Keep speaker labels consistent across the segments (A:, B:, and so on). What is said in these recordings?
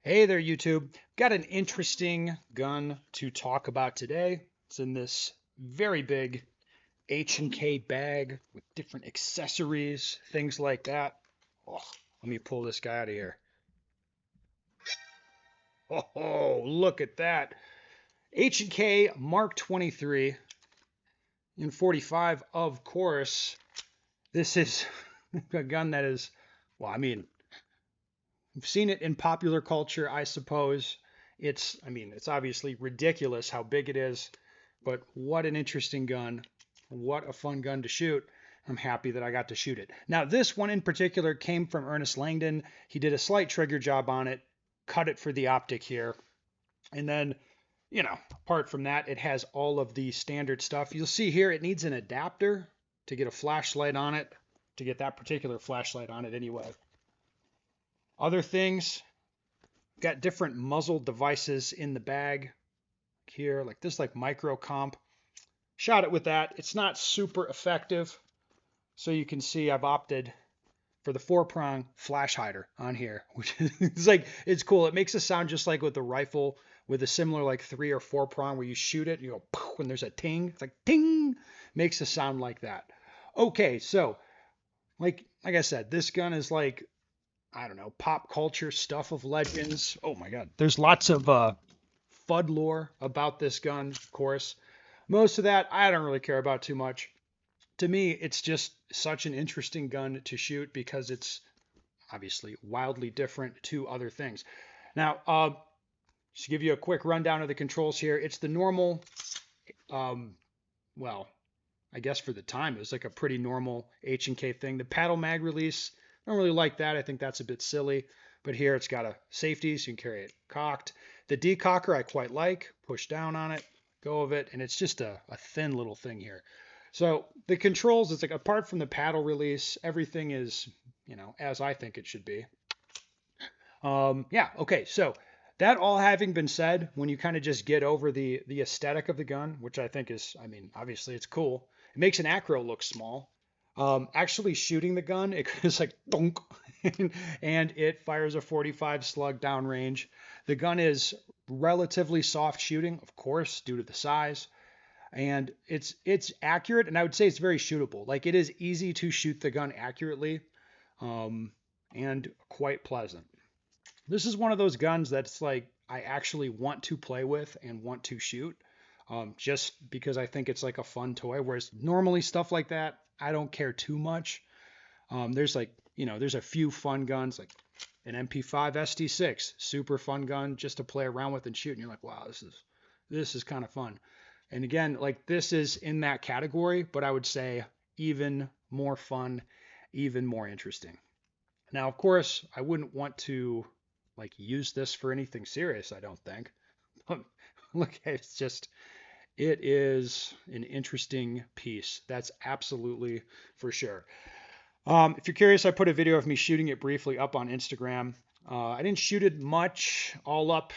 A: Hey there, YouTube. Got an interesting gun to talk about today. It's in this very big H&K bag with different accessories, things like that. Oh, let me pull this guy out of here. Oh, look at that. H&K Mark 23 in 45, of course. This is a gun that is, well, I mean, I've seen it in popular culture, I suppose. It's obviously ridiculous how big it is, but what an interesting gun. What a fun gun to shoot. I'm happy that I got to shoot it. Now, this one in particular came from Ernest Langdon. He did a slight trigger job on it, cut it for the optic here. And then, apart from that, it has all of the standard stuff. You'll see here it needs an adapter to get a flashlight on it, to get that particular flashlight on it anyway. Other things, got different muzzle devices in the bag here, like this, like micro comp. Shot it with that. It's not super effective. So you can see I've opted for the 4-prong flash hider on here, which is like, it's cool. It makes a sound just like with the rifle with a similar like 3 or 4-prong where you shoot it, you go poof, when there's a ting, it's like ting, makes a sound like that. Okay, so like I said, this gun is like, I don't know, pop culture stuff of legends. Oh my God. There's lots of FUD lore about this gun, of course. Most of that I don't really care about too much. To me, it's just such an interesting gun to shoot because it's obviously wildly different to other things. Now, just to give you a quick rundown of the controls here, it's the normal, um, well, I guess for the time, it was like a pretty normal H&K thing. The paddle mag release, I don't really like that. I think that's a bit silly. But here it's got a safety, so you can carry it cocked. The decocker I quite like. Push down on it, go of it, and it's just a thin little thing here. So the controls, it's like apart from the paddle release, everything is, as I think it should be. Yeah, okay, so that all having been said, when you kind of just get over the aesthetic of the gun, which I think is, I mean, obviously it's cool. It makes an acro look small. Actually shooting the gun, it goes like donk, and it fires a 45 slug downrange. The gun is relatively soft shooting, of course, due to the size, and it's accurate, and I would say it's very shootable. Like it is easy to shoot the gun accurately, um, and quite pleasant. This is one of those guns that's like I actually want to play with and want to shoot, just because I think it's like a fun toy. Whereas normally stuff like that, I don't care too much. There's like, there's a few fun guns like an MP5 SD6, super fun gun just to play around with and shoot. And you're like, wow, this is kind of fun. And again, like this is in that category, but I would say even more fun, even more interesting. Now, of course, I wouldn't want to like use this for anything serious, I don't think. Look, it is an interesting piece. That's absolutely for sure. If you're curious, I put a video of me shooting it briefly up on Instagram. I didn't shoot it much, all up,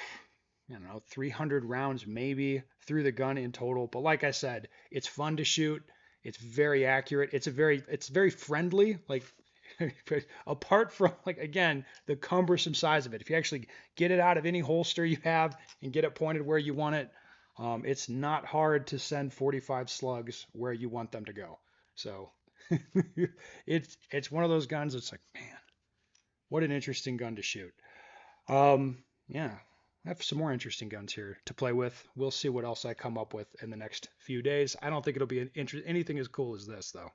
A: I don't know, 300 rounds maybe through the gun in total. But like I said, it's fun to shoot. It's very accurate. It's very friendly. Like apart from like again the cumbersome size of it, if you actually get it out of any holster you have and get it pointed where you want it, it's not hard to send 45 slugs where you want them to go. So it's one of those guns. It's like, man, what an interesting gun to shoot. Yeah, I have some more interesting guns here to play with. We'll see what else I come up with in the next few days. I don't think it'll be anything as cool as this though.